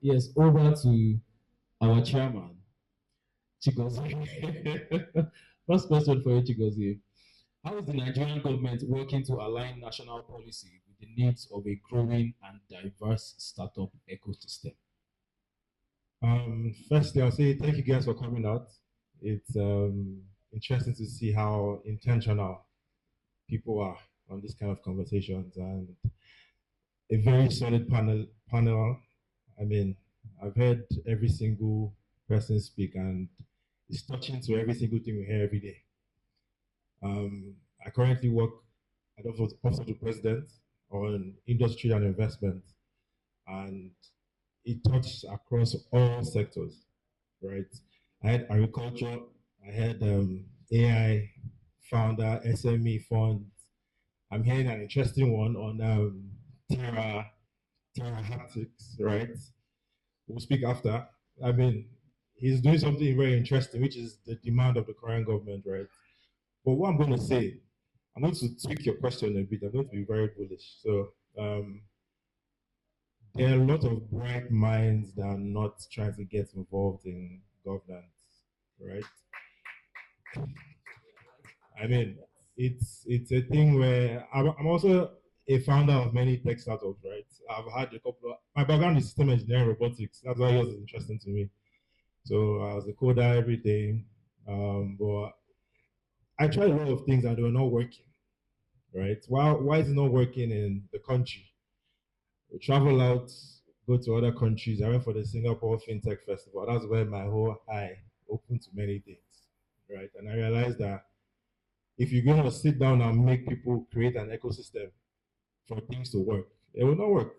Yes, over to our chairman, Chigozie. First question for you, Chigozie. How is the Nigerian government working to align national policy with the needs of a growing and diverse startup ecosystem? Firstly, I'll say thank you guys for coming out. It's interesting to see how intentional people are on this kind of conversations and a very solid panel. I mean, I've heard every single person speak and it's touching to every single thing we hear every day. I currently work at the Office of the President on industry and investment, and it touched across all sectors, right? I had agriculture, I had AI founder, SME funds. I'm hearing an interesting one on Terra haptics, right? We'll speak after. I mean, he's doing something very interesting, which is the demand of the current government, right? But what I'm going to say, I'm going to tweak your question a bit. I'm going to be very bullish. So there are a lot of bright minds that are not trying to get involved in governance, right? I mean, it's a thing where I'm also a founder of many tech startups, right? I've had a couple of my background is system engineering robotics. That's why it was interesting to me. So I was a coder, everything. But I tried a lot of things and they were not working, right? Why is it not working in the country? We travel out, go to other countries. I went for the Singapore FinTech Festival. That's where my whole eye opened to many things, right? And I realized that if you're going to sit down and make people create an ecosystem for things to work, it will not work,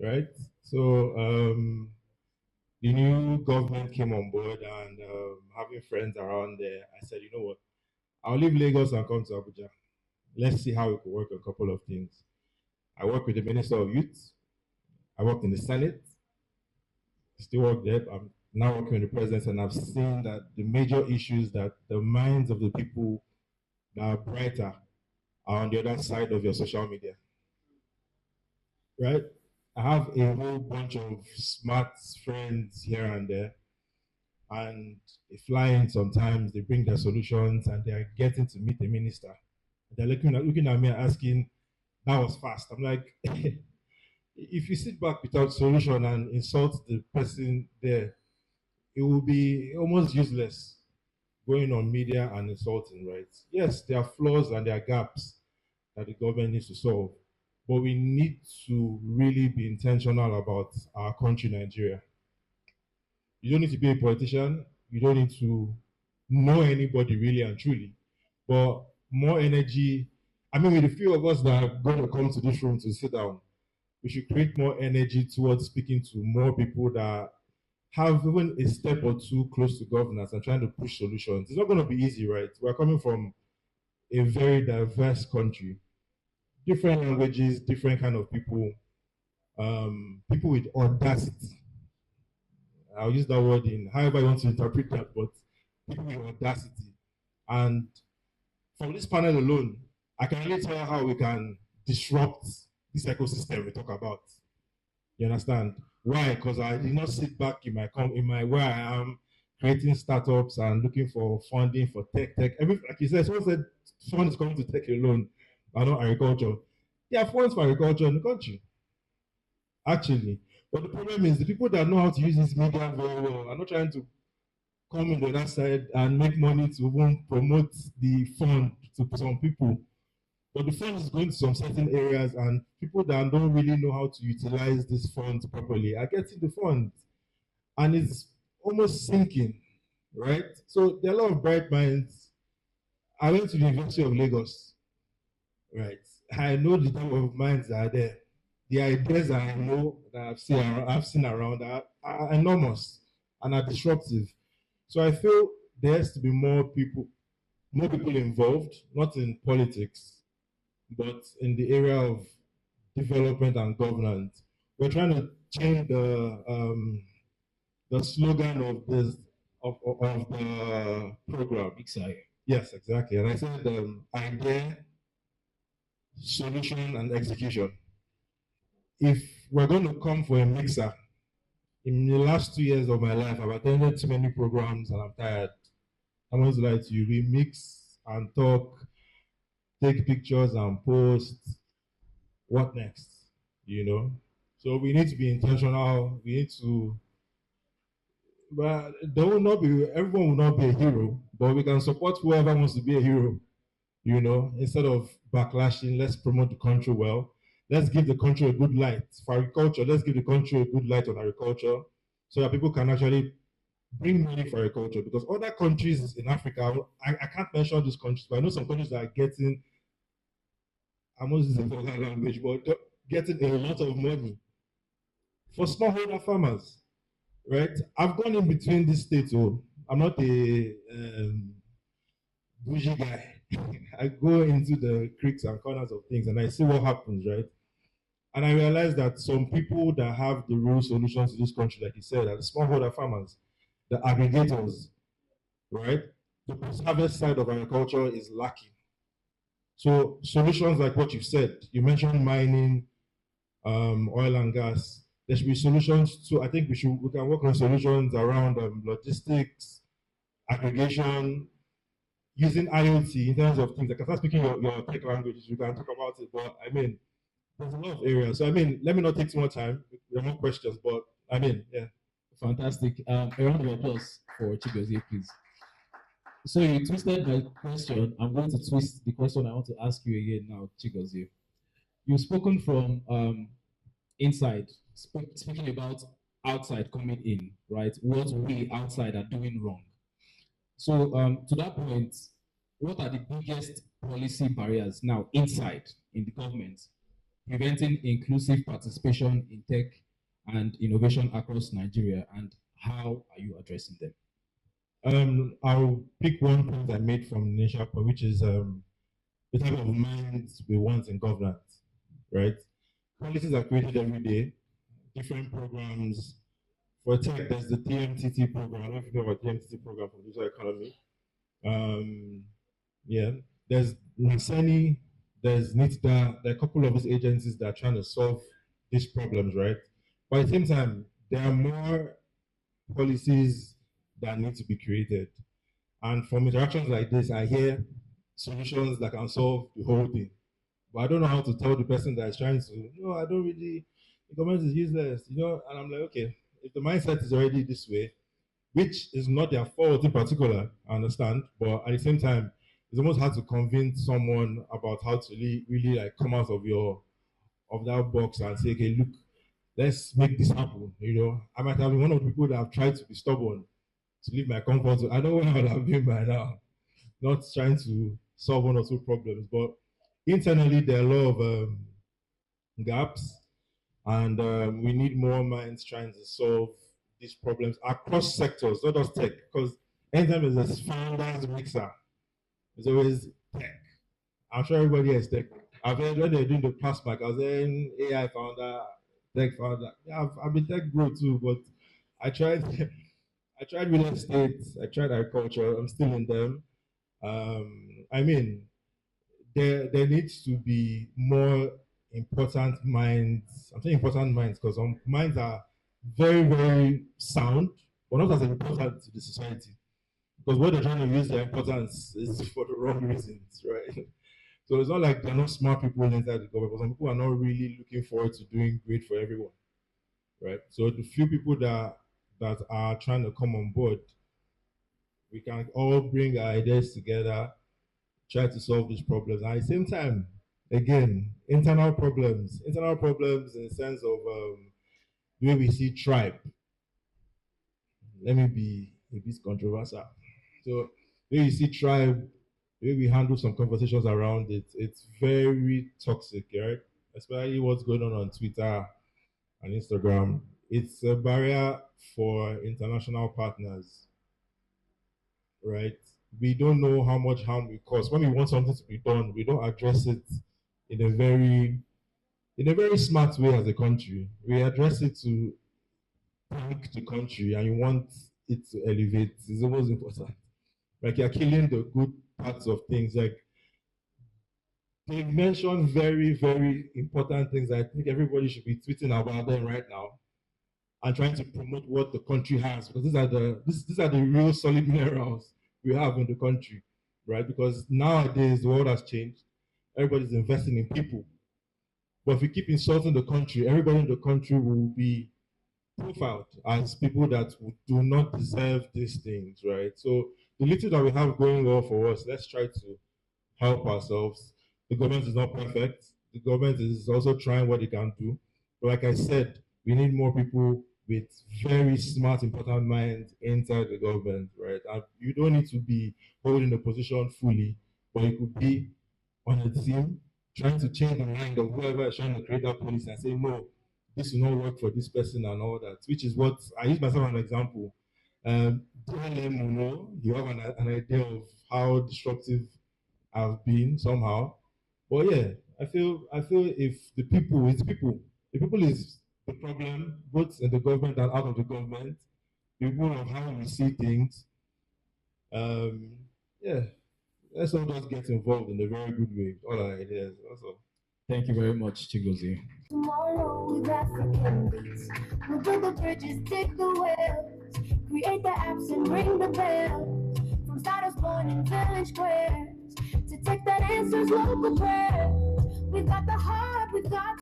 right? So the new government came on board, and having friends around there, I said, you know what? I'll leave Lagos and come to Abuja. Let's see how we can work on a couple of things. I work with the Minister of Youth. I worked in the Senate. Still work there. I'm now working with the president, and I've seen that the major issues that the minds of the people that are brighter are on the other side of your social media, right? I have a whole bunch of smart friends here and there, and they fly in sometimes, they bring their solutions, and they are getting to meet the minister. They're looking at me and asking, that was fast. I'm like, if you sit back without solution and insult the person there, it will be almost useless going on media and insulting, right? Yes, there are flaws and there are gaps that the government needs to solve, but we need to really be intentional about our country, Nigeria. You don't need to be a politician. You don't need to know anybody really and truly, but more energy. I mean, with the few of us that are going to come to this room to sit down, we should create more energy towards speaking to more people that have even a step or two close to governance and trying to push solutions. It's not going to be easy, right? We're coming from a very diverse country, different languages, different kind of people, people with audacity. I'll use that word in however you want to interpret that, but people with audacity. And from this panel alone, I can really tell you how we can disrupt this ecosystem we talk about. You understand? Why? Because I did not sit back in my where I am creating startups and looking for funding for tech. Like you said, someone said someone is coming to tech alone, but not agriculture. There are funds for agriculture in the country, actually. But the problem is the people that know how to use this media very well are not trying to come in the other side and make money to even promote the fund to some people. But the fund is going to some certain areas, and people that don't really know how to utilize this fund properly are getting the fund, and it's almost sinking, right? So there are a lot of bright minds. I went to the University of Lagos, right? I know the type of minds that are there. The ideas I know that I've seen around are enormous and are disruptive. So I feel there has to be more people involved, not in politics, but in the area of development and governance. We're trying to change the slogan of this of the program. Exciting. Yes, exactly. And I said idea, solution, and execution. If we're going to come for a mixer, In the last 2 years of my life, I've attended too many programs and I'm tired. I'm going to lie to you. We mix and talk, take pictures and post. What next? You know? So we need to be intentional. We need to, but there will not be, everyone will not be a hero, but we can support whoever wants to be a hero. Instead of backlashing, let's promote the country well. Let's give the country a good light. For agriculture, let's give the country a good light on agriculture so that people can actually bring money for agriculture. Because other countries in Africa, I can't mention these countries, but I know some countries that are getting, I'm not using vulgar language, but getting a lot of money for smallholder farmers, right? I've gone in between these states. Oh, I'm not a bougie guy. I go into the creeks and corners of things and I see what happens, right? And I realize that some people that have the real solutions to this country, like you said, are the smallholder farmers, the aggregators, right? The post-harvest side of agriculture is lacking. So solutions like what you said, you mentioned mining, oil and gas. There should be solutions to. I think we can work on solutions around logistics, aggregation, using IoT in terms of things. I can start speaking your tech languages. We can talk about it, but I mean, there's a lot of areas. So I mean, let me not take too much time. There are more questions, but I mean, yeah. Fantastic. A round of applause for Chigozie, please. So you twisted my question. I'm going to twist the question I want to ask you again now, Chigozie. You've spoken from inside, speaking about outside coming in, right? What we outside are doing wrong. So to that point, what are the biggest policy barriers now inside in the government preventing inclusive participation in tech and innovation across Nigeria, and how are you addressing them? I'll pick one point I made from the initial point, which is the type of minds we want in governance, right? Policies are created every day, different programs. For tech, there's the TMTT program. I don't know if you know about TMTT program for digital economy. Yeah, there's Naseni, there's NITDA, there are a couple of these agencies that are trying to solve these problems, right? But at the same time, there are more policies that need to be created. And from interactions like this, I hear solutions that can solve the whole thing. But I don't know how to tell the person that is trying to, no, I don't really, the government is useless, and I'm like, okay, if the mindset is already this way, which is not their fault in particular, I understand, but at the same time, it's almost hard to convince someone about how to really like come out of of that box and say, okay, look, let's make this happen. I might have been one of the people that have tried to be stubborn to leave my comfort zone. I know where I would have been by now, not trying to solve one or two problems, but internally there are a lot of gaps, and we need more minds trying to solve these problems across sectors, not just tech, because anytime there's a founders mixer, it's always tech. I'm sure everybody has tech. I've heard when they're doing the past back, I was saying AI founder, tech founder. Yeah, I've been tech bro too, but I tried I tried real estate, I tried agriculture, I'm still in them. I mean, there needs to be more important minds. I'm saying important minds because some minds are very, very sound, but not as important to the society. Because what they're trying to use their importance is for the wrong reasons, right? So it's not like they're not smart people inside the government, but some people are not really looking forward to doing great for everyone, right? So the few people that are trying to come on board, we can all bring our ideas together, try to solve these problems. And at the same time, again, internal problems in the sense of the way we see tribe. Let me be a bit controversial. So the way you see tribe, the way we handle some conversations around it, it's very toxic, right? Especially what's going on Twitter and Instagram. It's a barrier for international partners, right? We don't know how much harm we cause. When we want something to be done, we don't address it in a very smart way as a country. We address it to thank the country and you want it to elevate. It's the most important. Like you're killing the good parts of things. Like they mentioned very, very important things. I think everybody should be tweeting about them right now. and trying to promote what the country has, because these are the real solid minerals we have in the country, right? Because nowadays the world has changed. Everybody's investing in people. But if we keep insulting the country, everybody in the country will be profiled as people that do not deserve these things, right? So the little that we have going well for us, let's try to help ourselves. The government is not perfect. The government is also trying what they can do. But like I said, we need more people with very smart, important minds inside the government, right? And you don't need to be holding the position fully, but you could be on a team trying to change the mind of whoever is trying to create that policy and say, no, this will not work for this person and all that, which is what I use myself as an example. Don't let me know you have an idea of how disruptive I've been somehow. But yeah, I feel if it's people. The people is the problem, both in the government and out of the government. The people of how we see things. Um, yeah, let's all just get involved in a very good way. All our ideas. Also. Thank you very much, Chigozie. Tomorrow with African beats. We'll build the bridges, dig the wells, create the apps and ring the bells. From startups born in village squares to take that answers local prayers. We've got the heart, we've got